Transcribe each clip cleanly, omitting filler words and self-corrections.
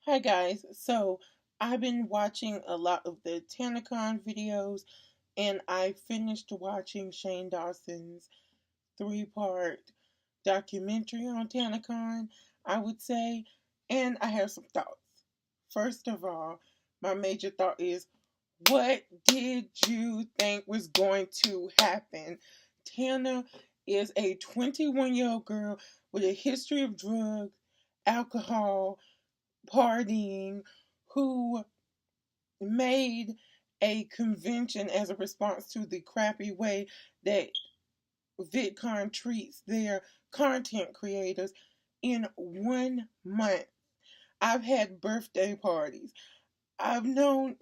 Hi guys, so I've been watching a lot of the Tanacon videos and I finished watching Shane Dawson's three-part documentary on Tanacon, I would say, and I have some thoughts. First of all, my major thought is, what did you think was going to happen? Tana is a 21-year-old girl with a history of drugs, alcohol, partying, who made a convention as a response to the crappy way that VidCon treats their content creators in 1 month. I've had birthday parties. I've known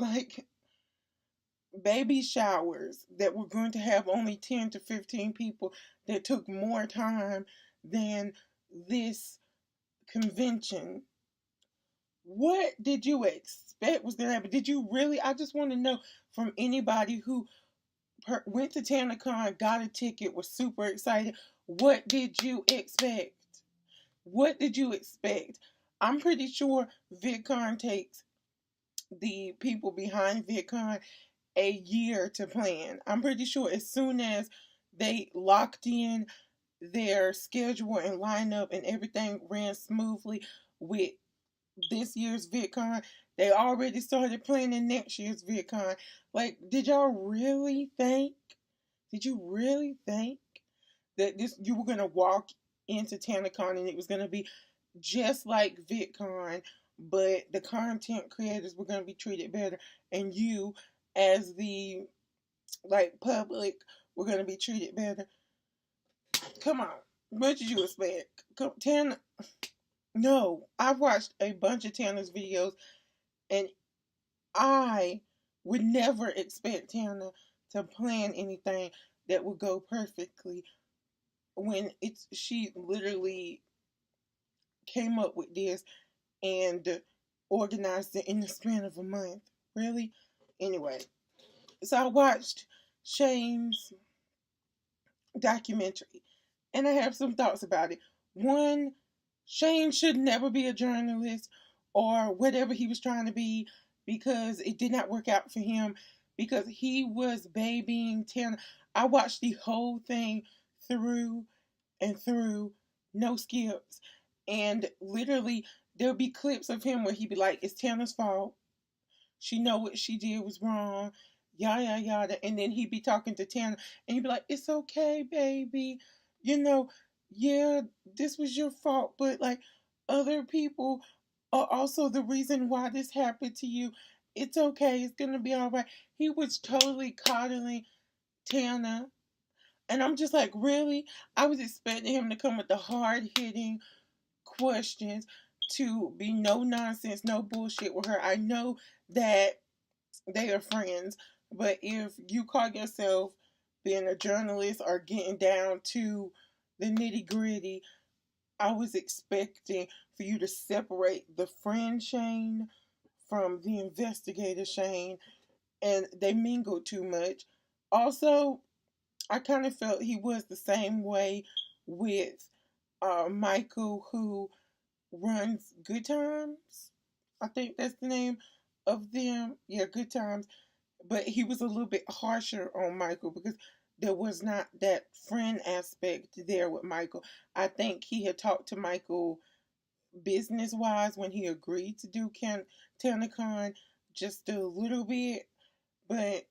baby showers that were going to have only 10 to 15 people that took more time than this convention. What did you expect was going to happen? Did you really? I just want to know from anybody who went to Tanacon, got a ticket, was super excited. What did you expect? What did you expect? I'm pretty sure VidCon takes the people behind VidCon a year to plan. I'm pretty sure as soon as they locked in their schedule and lineup and everything ran smoothly with this year's VidCon, they already started planning next year's VidCon. Like, did you really think that this you were gonna walk into Tanacon and it was gonna be just like VidCon, but the content creators were gonna be treated better, and you, as the public, were gonna be treated better? Come on, what did you expect? Tana, no, I've watched a bunch of Tana's videos, and I would never expect Tana to plan anything that would go perfectly when she literally came up with this and organized it in the span of a month. Really? Anyway, so I watched Shane's documentary and I have some thoughts about it. One, Shane should never be a journalist or whatever he was trying to be because it did not work out for him because he was babying Tana. I watched the whole thing through and through, no skips. And literally, there'll be clips of him where he'd be like, "It's Tana's fault. She know what she did was wrong, yada yada." And then he'd be talking to Tana, and he'd be like, "It's okay, baby. You know, yeah, this was your fault, but like other people are also the reason why this happened to you. It's okay. It's gonna be all right." He was totally coddling Tana. And I'm just like, really? I was expecting him to come with the hard hitting questions, to be no nonsense, no bullshit with her. I know that they are friends, but if you call yourself being a journalist or getting down to the nitty gritty, I was expecting for you to separate the friend Shane from the investigator Shane, and they mingled too much. Also, I kind of felt he was the same way with Michael, who runs Good Times. I think that's the name of them. Yeah, Good Times. But he was a little bit harsher on Michael because there was not that friend aspect there with Michael. I think he had talked to Michael business wise when he agreed to do Tanacon just a little bit, but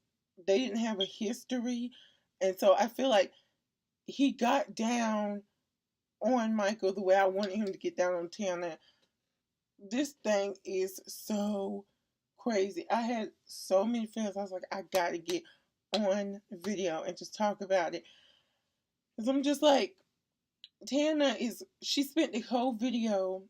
they didn't have a history. And so I feel like he got down on Michael the way I wanted him to get down on Tana. This thing is so crazy. I had so many feelings. I was like, I gotta get on video and just talk about it. Because I'm just like, she spent the whole video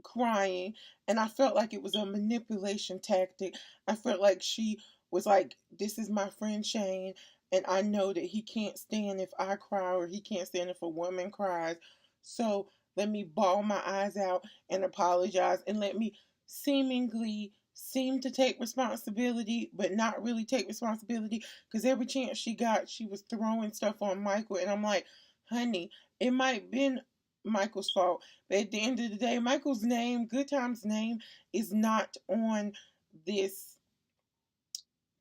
crying, and I felt like it was a manipulation tactic. I felt like she was like, "This is my friend Shane, and I know that he can't stand if I cry, or he can't stand if a woman cries. So let me bawl my eyes out and apologize, and let me seemingly seem to take responsibility, but not really take responsibility." Because every chance she got, she was throwing stuff on Michael, and I'm like, honey, it might have been Michael's fault. But at the end of the day, Michael's name, Good Time's name, is not on this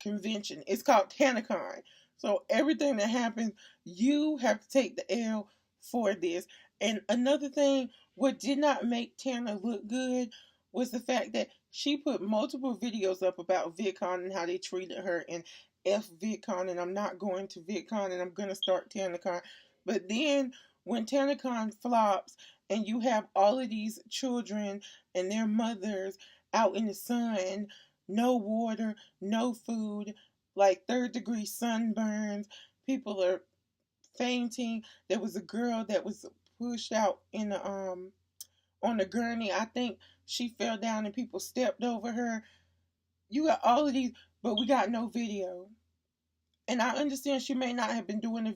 convention. It's called Tanacon. So everything that happens, you have to take the L for this. And another thing, what did not make Tana look good was the fact that she put multiple videos up about VidCon and how they treated her and F VidCon, and I'm not going to VidCon and I'm going to start Tanacon. But then when Tanacon flops and you have all of these children and their mothers out in the sun, no water, no food, like third-degree sunburns. People are fainting. There was a girl that was pushed out in the on the gurney. I think she fell down and people stepped over her. You got all of these, but we got no video. And I understand she may not have been doing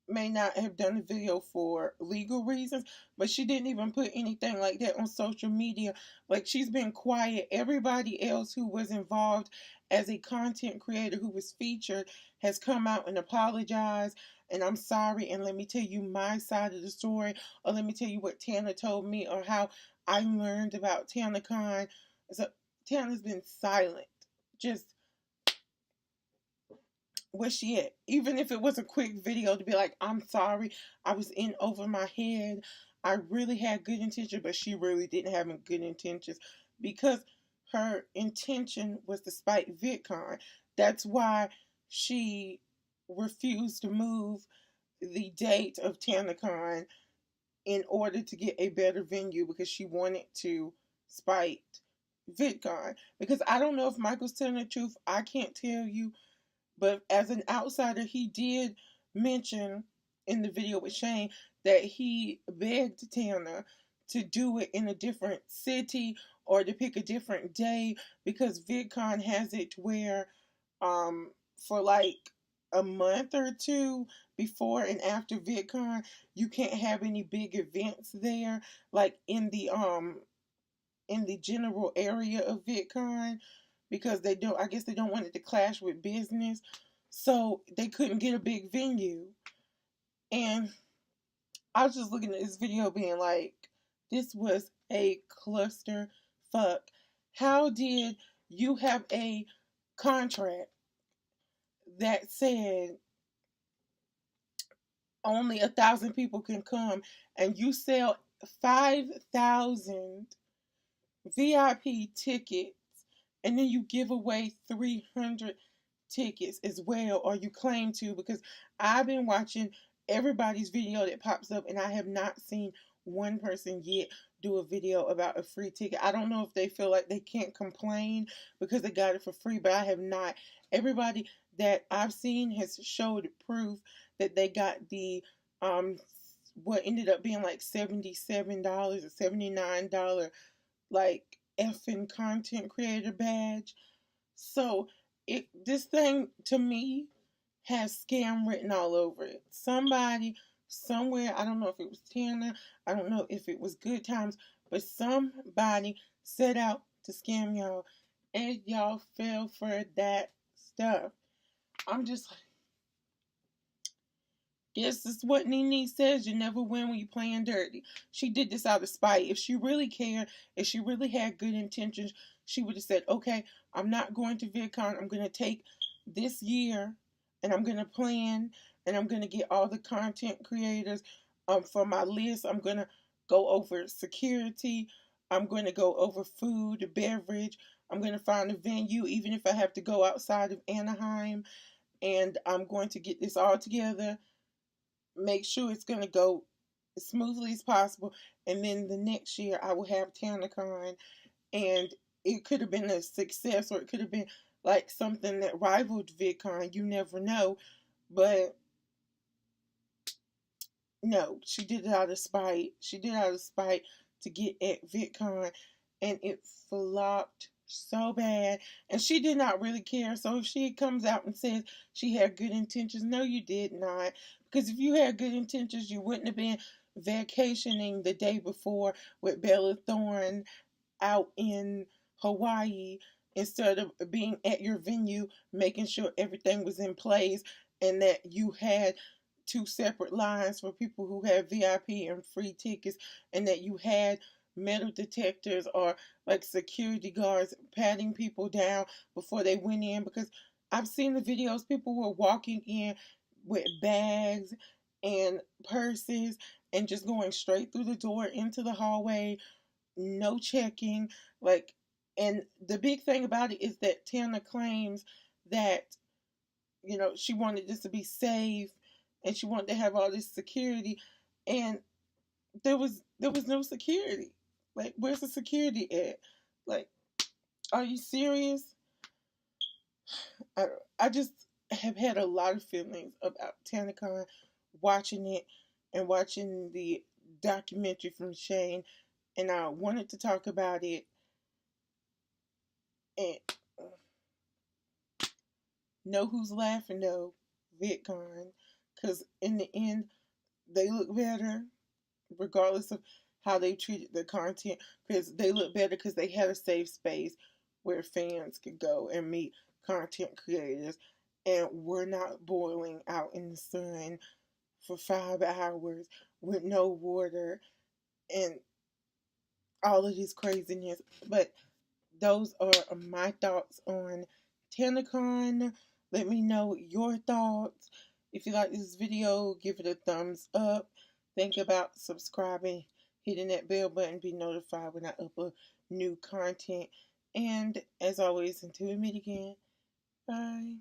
may not have done the video for legal reasons, but she didn't even put anything like that on social media. Like, she's been quiet. Everybody else who was involved as a content creator who was featured has come out and apologized. And I'm sorry, and let me tell you my side of the story, or let me tell you what Tana told me, or how I learned about Tanacon. So Tana's been silent. Just where she at? Even if it was a quick video to be like, I'm sorry, I was in over my head. I really had good intentions, but she really didn't have good intentions because her intention was to spite VidCon. That's why she refused to move the date of Tanacon in order to get a better venue because she wanted to spite VidCon. Because I don't know if Michael's telling the truth. I can't tell you, but as an outsider, he did mention in the video with Shane that he begged Tana to do it in a different city or to pick a different day because VidCon has it where for like a month or two before and after VidCon, you can't have any big events there, like in the general area of VidCon, because they don't, I guess they don't want it to clash with business. So they couldn't get a big venue. And I was just looking at this video being like, this was a cluster fuck. How did you have a contract that said only 1,000 people can come and you sell 5,000 VIP tickets and then you give away 300 tickets as well, or you claim to? Because I've been watching everybody's video that pops up and I have not seen one person yet do a video about a free ticket. I don't know if they feel like they can't complain because they got it for free, but I have not. Everybody that I've seen has showed proof that they got the what ended up being like $77 or $79 like effing content creator badge. So this thing to me has scam written all over it. Somebody somewhere, I don't know if it was Tana, I don't know if it was Good Times, but somebody set out to scam y'all and y'all fell for that stuff. I'm just like, guess this is what Nene says. You never win when you're playing dirty. She did this out of spite. If she really cared, if she really had good intentions, she would have said, okay, I'm not going to VidCon. I'm going to take this year and I'm going to plan and I'm going to get all the content creators for my list. I'm going to go over security. I'm going to go over food, beverage. I'm going to find a venue, even if I have to go outside of Anaheim. And I'm going to get this all together, make sure it's going to go as smoothly as possible. And then the next year I will have Tanacon, and it could have been a success or it could have been like something that rivaled VidCon. You never know. But no, she did it out of spite. She did it out of spite to get at VidCon, and it flopped so bad. And she did not really care. So if she comes out and says she had good intentions, no, you did not. Because if you had good intentions, you wouldn't have been vacationing the day before with Bella Thorne out in Hawaii instead of being at your venue, making sure everything was in place and that you had two separate lines for people who had VIP and free tickets, and that you had metal detectors or like security guards patting people down before they went in. Because I've seen the videos, people were walking in with bags and purses and just going straight through the door into the hallway, no checking. Like, and the big thing about it is that Tana claims that, you know, she wanted this to be safe and she wanted to have all this security, and there was no security. Like, where's the security at? Like, are you serious? I, I just have had a lot of feelings about Tanacon, watching it and watching the documentary from Shane, and I wanted to talk about it. And know who's laughing though? VidCon, because in the end they look better regardless of how they treated the content, because they look better because they had a safe space where fans could go and meet content creators, and we're not boiling out in the sun for 5 hours with no water and all of this craziness. But those are my thoughts on Tanacon. Let me know your thoughts. If you like this video, give it a thumbs up. Think about subscribing, hitting that bell button, be notified when I upload new content. And as always, until we meet again, bye.